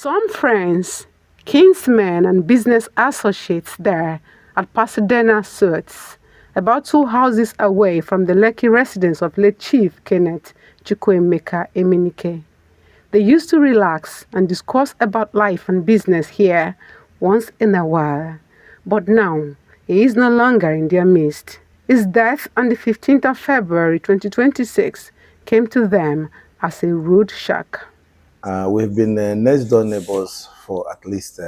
Some friends, kinsmen, and business associates there at Pasadena Suites, about 2 houses away from the Lekki residence of late Chief Kenneth Chukwuemeka Emenike. They used to relax and discuss about life and business here once in a while. But now, he is no longer in their midst. His death on the 15th of February 2026 came to them as a rude shock. We've been next door neighbors for at least,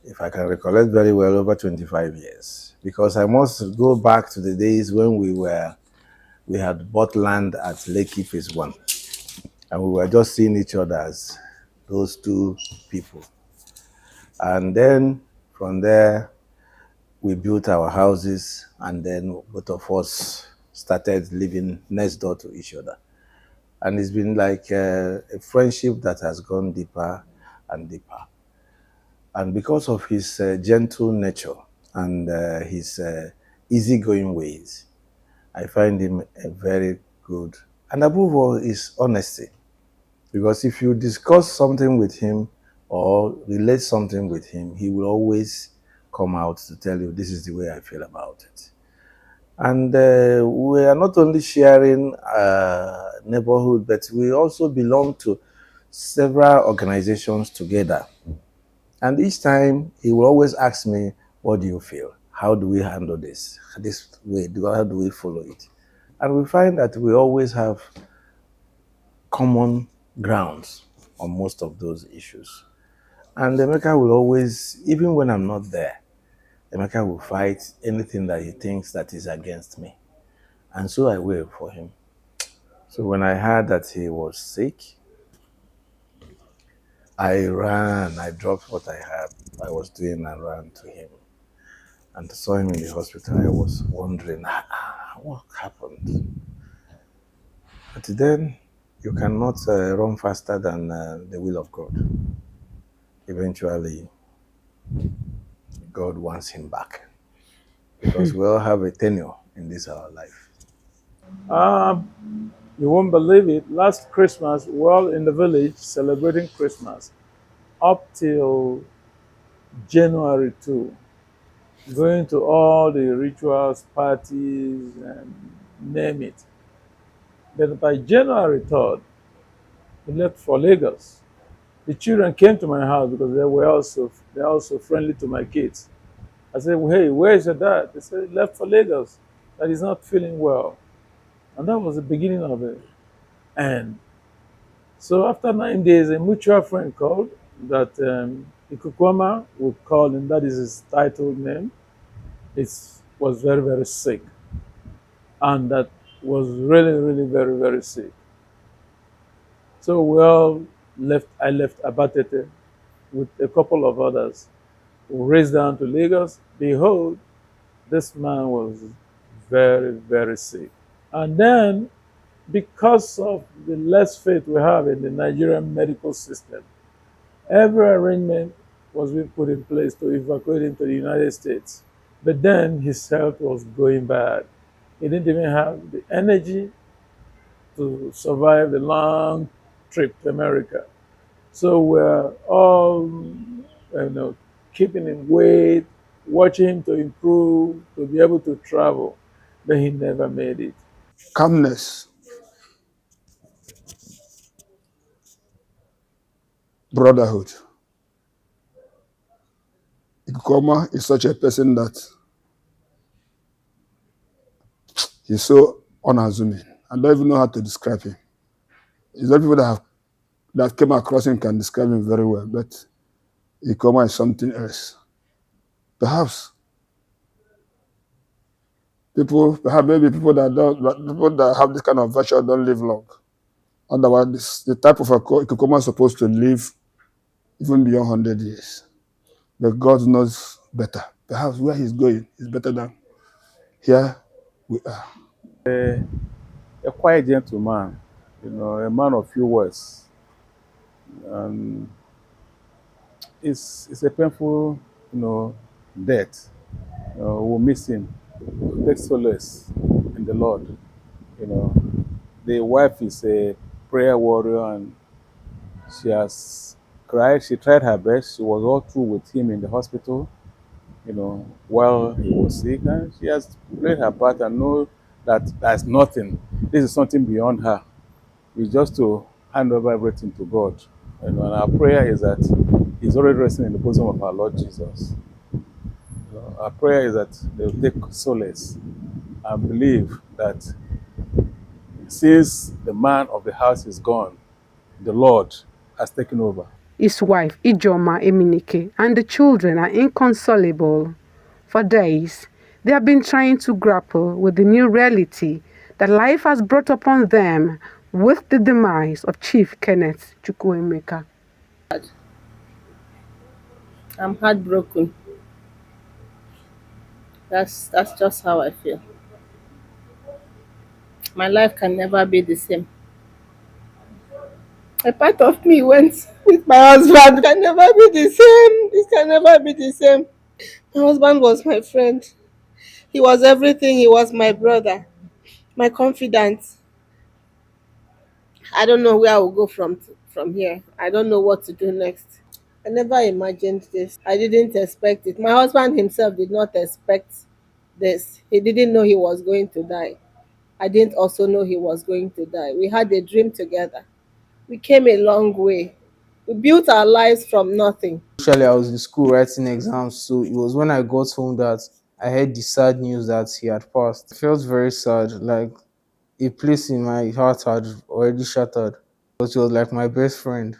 if I can recollect very well, over 25 years. Because I must go back to the days when we had bought land at Lekki Phase 1. And we were just seeing each other as those two people. And then from there, we built our houses, and then both of us started living next door to each other. And it's been like a friendship that has gone deeper and deeper. And because of his gentle nature and his easygoing ways, I find him a very good. And above all, is honesty. Because if you discuss something with him or relate something with him, he will always come out to tell you, this is the way I feel about it. And we are not only sharing neighborhood, but we also belong to several organizations together. And each time he will always ask me, what do you feel? How do we handle this? This way, how do we follow it? And we find that we always have common grounds on most of those issues. And Emeka will always, even when I'm not there, Emeka will fight anything that he thinks that is against me. And so I will for him. So when I heard that he was sick, I ran, I dropped what I was doing and ran to him. And saw him in the hospital. I was wondering, what happened? But then, you cannot run faster than the will of God. Eventually, God wants him back. Because we all have a tenure in this our life. You won't believe it. Last Christmas, we were all in the village celebrating Christmas up till January 2, going to all the rituals, parties, and name it. But by January 3rd, we left for Lagos. The children came to my house because they're also friendly to my kids. I said, hey, where is your dad? They said, he left for Lagos, that he's not feeling well. And that was the beginning of it. And so after 9 days, a mutual friend called that Ikukuoma would call him, that is his title name. It was very, very sick. And that was really, really very, very sick. So we all left, I left Abatete with a couple of others. We raced down to Lagos. Behold, this man was very, very sick. And then, because of the less faith we have in the Nigerian medical system, every arrangement was being put in place to evacuate him to the United States. But then his health was going bad. He didn't even have the energy to survive the long trip to America. So we're all, keeping him weight, watching him to improve, to be able to travel. But he never made it. Calmness, brotherhood. Ikukuoma is such a person that he's so unassuming. I don't even know how to describe him. It's not people that came across him can describe him very well, but Ikukuoma is something else. Perhaps maybe people that have this kind of virtue don't live long. Otherwise, the type of Ikukuoma is supposed to live even beyond 100 years. But God knows better. Perhaps where he's going is better than here we are. A quiet gentleman, a man of few words. It's a painful, death. We'll miss him. Take solace in the Lord. The wife is a prayer warrior, and she has cried. She tried her best. She was all through with him in the hospital, while he was sick. And she has played her part and know that there's nothing. This is something beyond her. It's just to hand over everything to God. And our prayer is that he's already resting in the bosom of our Lord Jesus. Our prayer is that they'll take solace and believe that since the man of the house is gone, the Lord has taken over. His wife, Emenike, and the children are inconsolable. For days, they have been trying to grapple with the new reality that life has brought upon them with the demise of Chief Kenneth Chukwuemeka. I'm heartbroken. That's just how I feel. My life can never be the same. A part of me went with my husband. It can never be the same. It can never be the same. My husband was my friend. He was everything. He was my brother, my confidant. I don't know where I will go from here. I don't know what to do next. I never imagined this. I didn't expect it. My husband himself did not expect this. He didn't know he was going to die. I didn't also know he was going to die. We had a dream together. We came a long way. We built our lives from nothing. Actually, I was in school writing exams, so it was when I got home that I heard the sad news that he had passed. I felt very sad, like a place in my heart had already shattered. But he was like my best friend.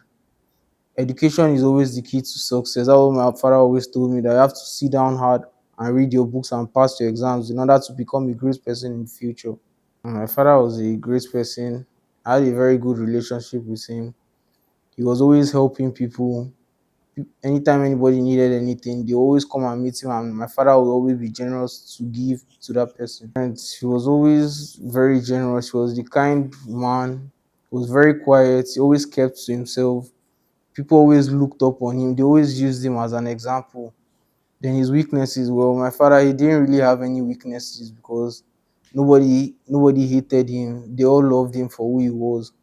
Education is always the key to success. That's what my father always told me, that you have to sit down hard and read your books and pass your exams in order to become a great person in the future. And my father was a great person. I had a very good relationship with him. He was always helping people. Anytime anybody needed anything, they always come and meet him, and my father would always be generous to give to that person. And he was always very generous. He was the kind man. He was very quiet. He always kept to himself. People always looked up on him. They always used him as an example. Then his weaknesses, well, my father, he didn't really have any weaknesses because nobody hated him. They all loved him for who he was.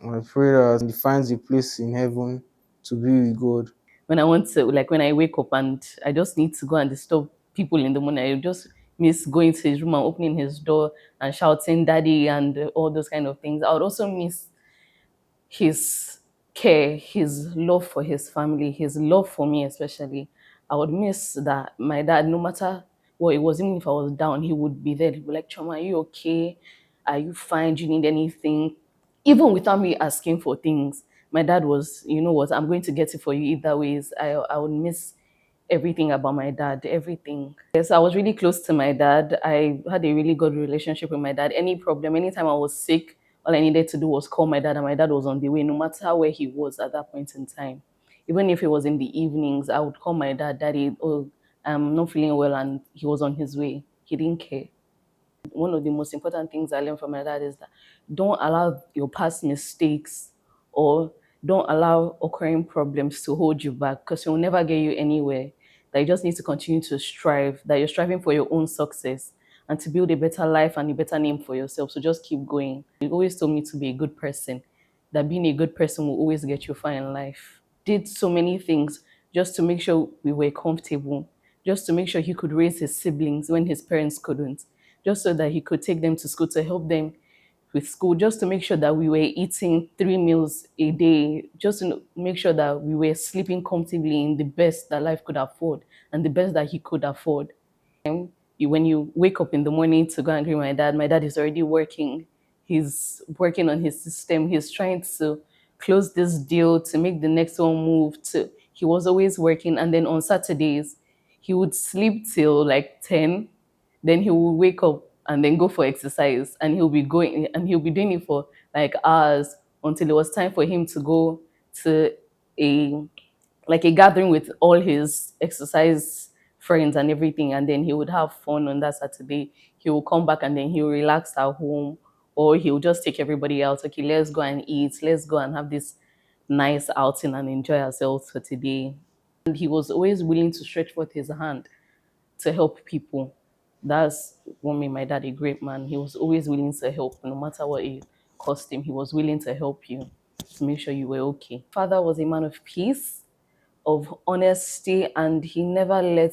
And I pray that he finds a place in heaven to be with God. When I want to, like when I wake up and I just need to go and disturb people in the morning, I just miss going to his room and opening his door and shouting "Daddy" and all those kind of things. I would also miss his care, his love for his family, his love for me especially. I would miss that my dad, no matter what it was, even if I was down, he would be there. He'd be like, Choma, are you okay? Are you fine? Do you need anything? Even without me asking for things, my dad was, you know what, I'm going to get it for you either ways. I would miss everything about my dad, everything. Yes, I was really close to my dad. I had a really good relationship with my dad. Any problem, anytime I was sick, all I needed to do was call my dad, and my dad was on the way, no matter where he was at that point in time. Even if it was in the evenings, I would call my dad, Daddy, oh, I'm not feeling well, and he was on his way. He didn't care. One of the most important things I learned from my dad is that don't allow your past mistakes or don't allow occurring problems to hold you back, because it will never get you anywhere. That you just need to continue to strive, that you're striving for your own success and to build a better life and a better name for yourself. So just keep going. He always told me to be a good person, that being a good person will always get you far in life. Did so many things just to make sure we were comfortable, just to make sure he could raise his siblings when his parents couldn't, just so that he could take them to school, to help them with school, just to make sure that we were eating 3 meals a day, just to make sure that we were sleeping comfortably in the best that life could afford and the best that he could afford. When you wake up in the morning to go and greet my dad is already working. He's working on his system. He's trying to close this deal to make the next one move. He was always working. And then on Saturdays, he would sleep till like 10. Then he would wake up and then go for exercise. And he'll be doing it for like hours until it was time for him to go to a like a gathering with all his exercise friends and everything, and then he would have fun on that Saturday. He will come back and then he'll relax at home, or he'll just take everybody out. Okay, let's go and eat. Let's go and have this nice outing and enjoy ourselves for today. And he was always willing to stretch forth his hand to help people. That's what made my dad a great man. He was always willing to help, no matter what it cost him. He was willing to help you. to make sure you were okay. Father was a man of peace, of honesty, and he never let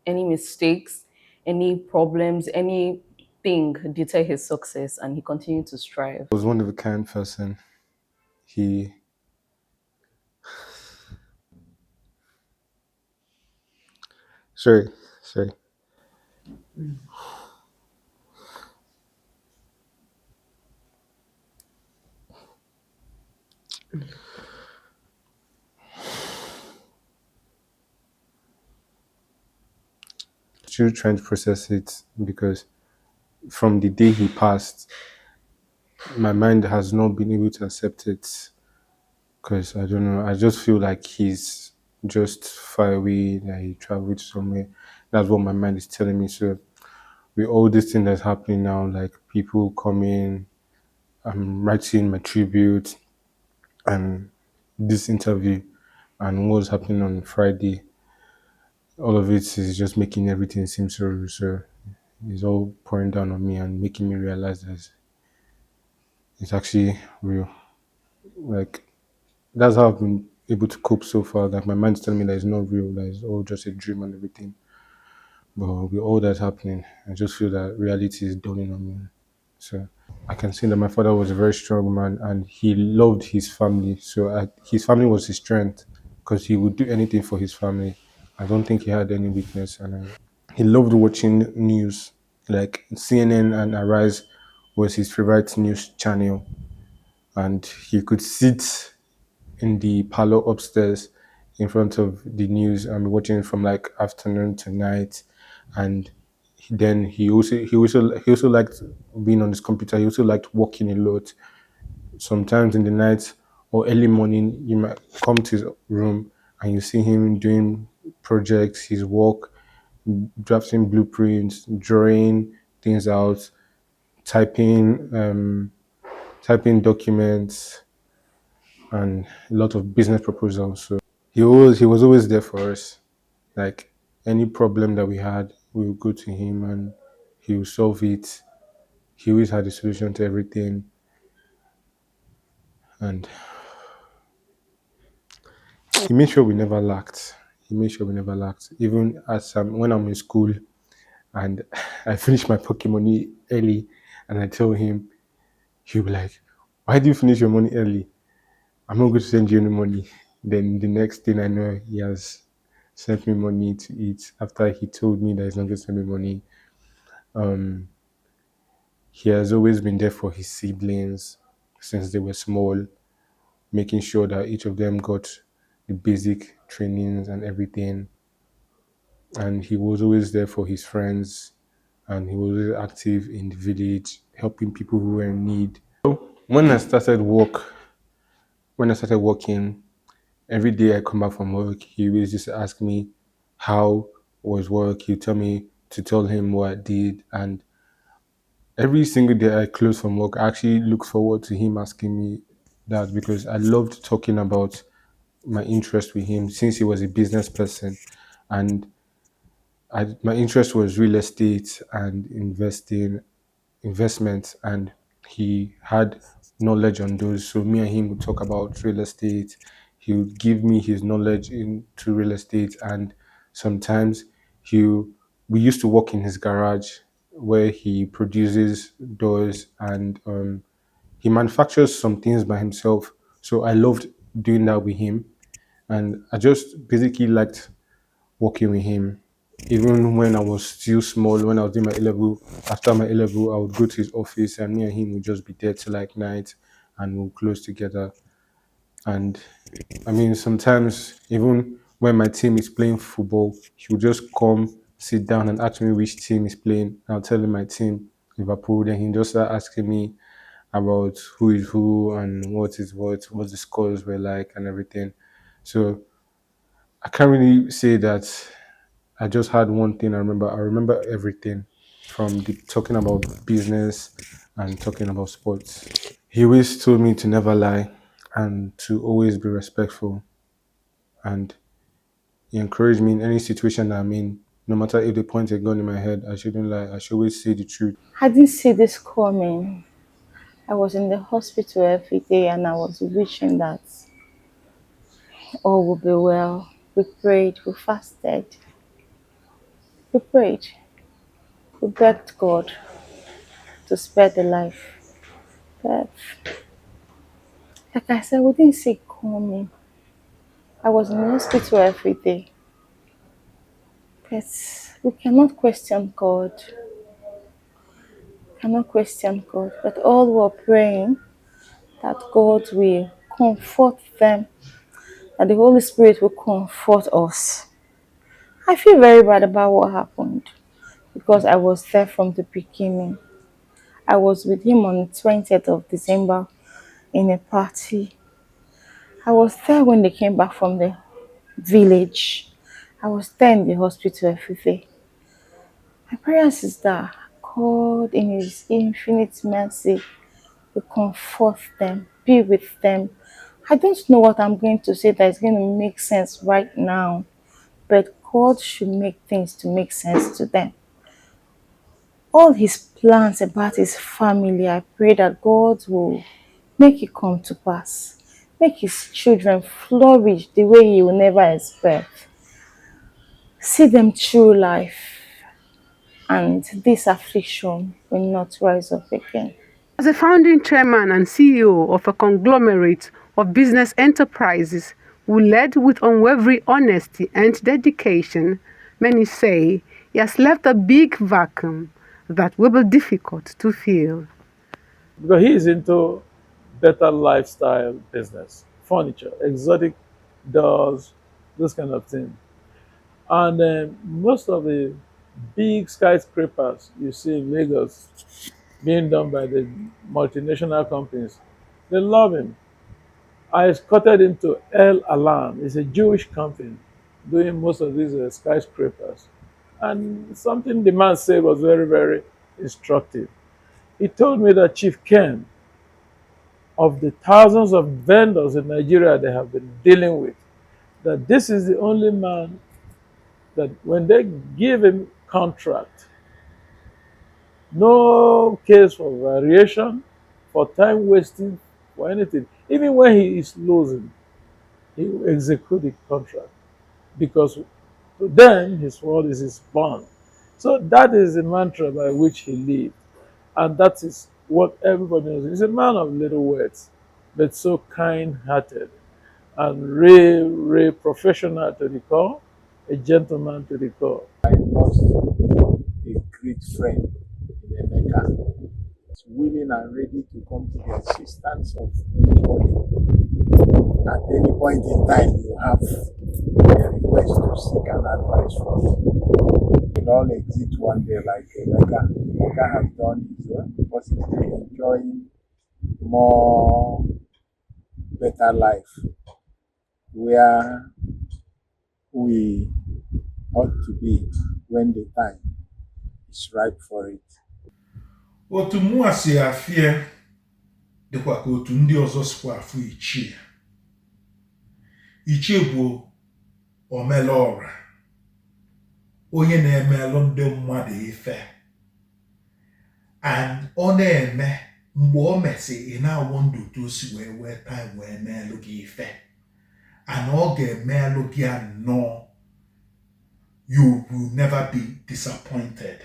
any mistakes, any problems, anything deter his success, and he continued to strive. He was one of a kind person. He sorry, sorry. Still trying to process it because from the day he passed, my mind has not been able to accept it because I don't know. I just feel like he's just far away, that he traveled somewhere. That's what my mind is telling me. So with all this thing that's happening now, like people coming, I'm writing my tribute and this interview and what's happening on Friday, all of it is just making everything seem so real. So it's all pouring down on me and making me realize that it's actually real. Like that's how I've been able to cope so far. Like my mind's telling me that it's not real, that it's all just a dream and everything. But with all that's happening, I just feel that reality is dawning on me. So I can see that my father was a very strong man and he loved his family. So his family was his strength because he would do anything for his family. I don't think he had any weakness, and he loved watching news. Like CNN and Arise was his favorite news channel, and he could sit in the parlor upstairs in front of the news and be watching from like afternoon to night. And then he also liked being on his computer. He also liked working a lot. Sometimes in the night or early morning, you might come to his room and you see him doing projects, his work, drafting blueprints, drawing things out, typing documents, and a lot of business proposals. So he was always there for us. Like any problem that we had, we would go to him and he would solve it. He always had a solution to everything, and he made sure we never lacked. He made sure we never lacked. Even as when I'm in school and I finish my pocket money early, and I tell him, he'll be like, "Why do you finish your money early? I'm not going to send you any money." Then the next thing I know, he has sent me money to eat after he told me that he's not going to send me money. He has always been there for his siblings since they were small, making sure that each of them got the basic trainings and everything. And he was always there for his friends, and he was always active in the village, helping people who were in need. When I started working, every day I come back from work, he always just ask me how was work. He tell me to tell him what I did, and every single day I close from work, I actually look forward to him asking me that because I loved talking about my interest with him since he was a business person, and my interest was real estate and investment, and he had knowledge on those. So me and him would talk about real estate. He would give me his knowledge into real estate, and sometimes he we used to work in his garage where he produces doors and he manufactures some things by himself. So I loved doing that with him, and I just basically liked working with him. Even when I was still small, when I was doing my A level, after my A level, I would go to his office and me and him would just be there till like night and we'll close together. And I mean, sometimes even when my team is playing football, he would just come, sit down and ask me which team is playing. I'll tell him my team, Liverpool. Then he just start asking me about who is who and what the scores were like and everything. So I can't really say that I just had one thing I remember. I remember everything from the talking about business and talking about sports. He always told me to never lie and to always be respectful. And he encouraged me in any situation that I'm in, no matter if they point a gun in my head, I shouldn't lie. I should always say the truth. I didn't see this coming. I was in the hospital every day and I was wishing that all would be well. We prayed, we fasted, we prayed, we begged God to spare the life. But like I said, we didn't see it coming. I was in the hospital every day. But we cannot question God. Cannot question God. But all were praying that God will comfort them, that the Holy Spirit will comfort us. I feel very bad about what happened because I was there from the beginning. I was with him on the 20th of December in a party. I was there when they came back from the village. I was there in the hospital every day. My prayers is that God in his infinite mercy will comfort them, be with them. I don't know what I'm going to say that is going to make sense right now, but God should make things to make sense to them. All his plans about his family, I pray that God will make it come to pass. Make his children flourish the way he will never expect. See them through life, and this affliction will not rise up again. As a founding chairman and CEO of a conglomerate of business enterprises who led with unwavering honesty and dedication, many say he has left a big vacuum that will be difficult to fill. Because he is into better lifestyle business, furniture, exotic dolls, those kind of things. And most of the big skyscrapers you see in Lagos being done by the multinational companies, they love him. I escorted him to El Alam. It's a Jewish company doing most of these skyscrapers. And something the man said was very, very instructive. He told me that Chief Ken, of the thousands of vendors in Nigeria they have been dealing with, that this is the only man that when they give him contract, no case for variation, for time wasting, for anything. Even when he is losing, he will execute the contract because to them his word is his bond. So that is the mantra by which he lived, and that is what everybody knows. He's a man of little words, but so kind-hearted and real professional to the core, a gentleman to the core. I lost a great friend in Emenike. He's willing and ready to come to the assistance of anybody. At any point in time, you have a request to seek an advice from him. We'll all exit one day like Emenike. Emenike has done his own, possibly enjoying more better life where we ought to be when the time is ripe for it. Otu mụa si afie dịkwa ka otu ndị ọzọ sikwa afụ Ichie. Ichie bụ omelọra, onye na-emelụ ndị mmadụ ife, and ọ na-eme mgbe o mesị ị na-awụ ndụ otu o si wee time wee meelụ gị ife, and ọ ga-emelụ gị anọ. You will never be disappointed.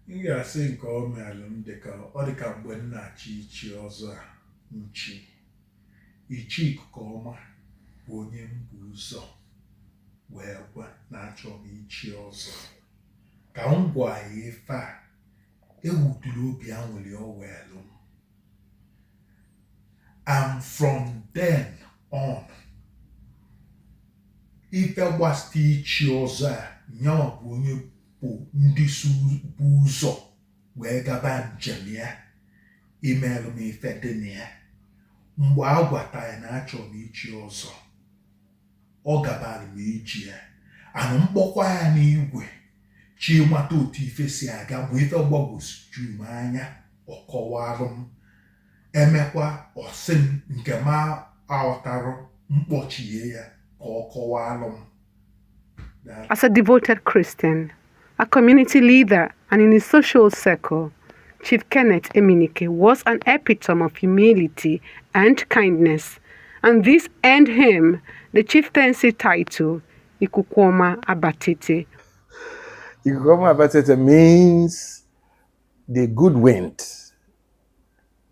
M ga-asị nke ọ meelụ m ọ dịka mgbe m na-achị Ichie ọzọ a nchi. Ichie Ikukuoma bụ onye m bụ ụzọ wee gwa na-achọ m ichi ọzọ. Ka m gwa ya ife a, ewudiri obi anwụrị ọ weelụ m. And from then on, ife gbasịta ichi ọzọ a, nyawa bụ onye bụ ndị bụ ụzọ wee gaba njem ya imeelụ m ife dị na ya. Mgbe a gwata ya na achọ m ichi ọzọ, ọ gabara m iji ya, anụ mkpọkwa ya n'igwe chi mata otu ife si aga bụ ife gbagwoju m anya, ọ kọwalụ m, emekwa ọsị m nke ma aghọtarụ mkpọchie ya ka ọ kọwalụ m. As a devoted Christian, a community leader, and in his social circle, Chief Kenneth Emenike was an epitome of humility and kindness, and this earned him the chieftaincy title, Ikukuoma Abatete. Ikukuoma Abatete means the good wind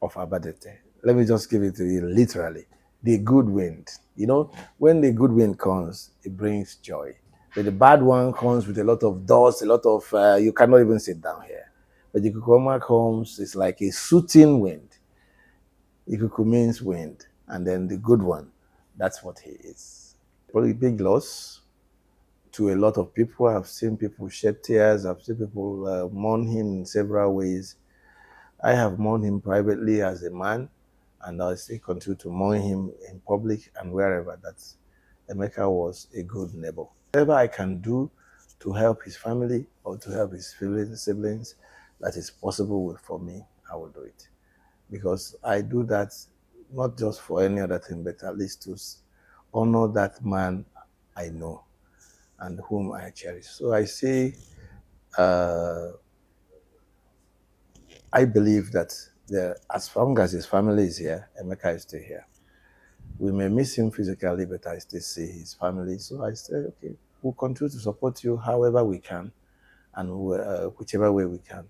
of Abatete. Let me just give it to you literally. The good wind. You know, when the good wind comes, it brings joy. But the bad one comes with a lot of dust, a lot of, you cannot even sit down here. But the Ikukuoma comes, it's like a soothing wind. Ikuku means wind. And then the good one, that's what he is. Probably big loss to a lot of people. I've seen people shed tears. I've seen people mourn him in several ways. I have mourned him privately as a man, and I still continue to mourn him in public and wherever. That Emeka was a good neighbor. Whatever I can do to help his family or to help his siblings that is possible for me, I will do it. Because I do that not just for any other thing, but at least to honor that man I know and whom I cherish. So I say, I believe that as long as his family is here, Emeka is still here. We may miss him physically, but I still see his family. So I say, okay, we'll continue to support you however we can and whichever way we can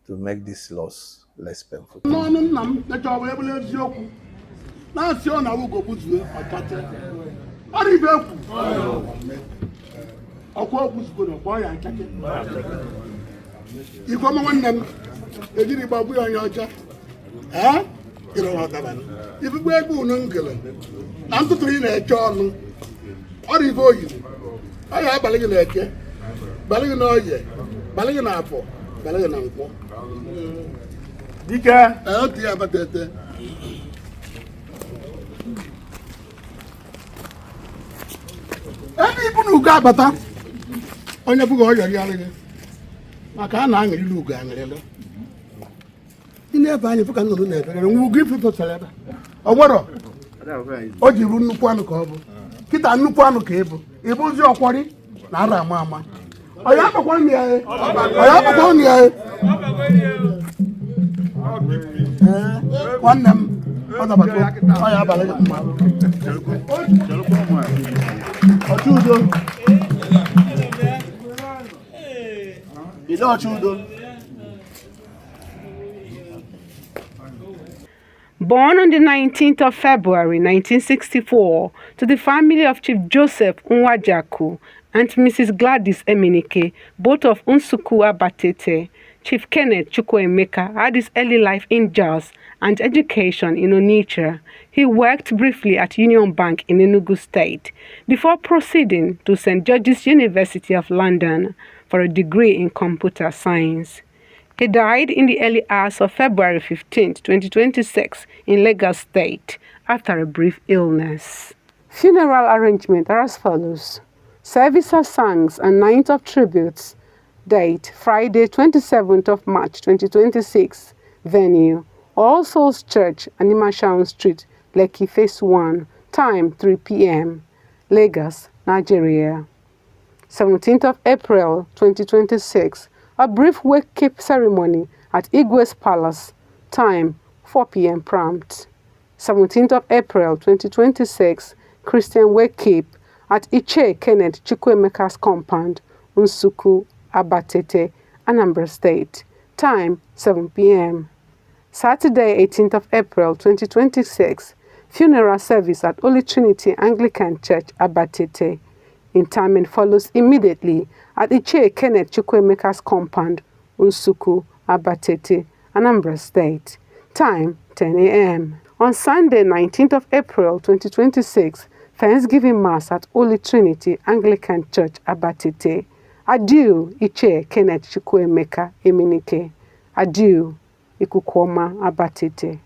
to make this loss less painful. Ejiri babu onye ọcha kere ọdaba ifugbe egbe unu ngele na ntụtụ ị na-eche ọnụ ọrụ ife oyiri ọ ya abalị gị na-eke balị gị na oye balị gị na afọ balị gị na nkwọ dike otu ya Abatete ebe ibu na ugo abata onye bụghị ọyọ gị alịghị maka a na-aṅụrịrị ugo aṅụrịrị ebe anyị fụka nnụnụ na-ebere nwa ugo ifepụtara ebe ọ nwere o ji ru nnukwu anụ ka ọ bụ kịta nnukwu anụ ka ịbụ ịbụzi ọkwọrị na ara ama ama ọya akpakwa nri ya nwanne m ọ dabata ọya abalị gị mma ọchụ udo ile ọchụ udo. Born on the 19th of February 1964 to the family of Chief Joseph Nwajaku and Mrs. Gladys Emenike, both of Nsukwu Abatete, Chief Kenneth Chukwuemeka had his early life in jazz and education in Onitsha. He worked briefly at Union Bank in Enugu State before proceeding to St. George's University of London for a degree in computer science. He died in the early hours of February 15, 2026 in Lagos State after a brief illness. Funeral arrangements are as follows. Service of songs and night of tributes. Date, Friday, 27th of March, 2026. Venue, All Souls Church, Animashaun Street, Lekki Phase 1. Time, 3 p.m. Lagos, Nigeria. 17th of April, 2026. A brief wake-keep ceremony at Igwe's Palace. Time, 4 p.m. prompt. 17th of April, 2026. Christian wake-keep at Ichie Kenneth Chukwuemeka's compound, Nsukwu Abatete, Anambra State. Time, 7 p.m. Saturday, 18th of April, 2026. Funeral service at Holy Trinity Anglican Church, Abatete. Interment follows immediately at Ichie Kenneth Chukwuemeka's compound, Nsukwu Abatete, Anambra State. Time, 10 a.m. On Sunday, 19th of April, 2026, Thanksgiving Mass at Holy Trinity Anglican Church, Abatete. Adieu, Ichie Kenneth Chukwuemeka Emenike. Adieu, Ikukuoma Abatete.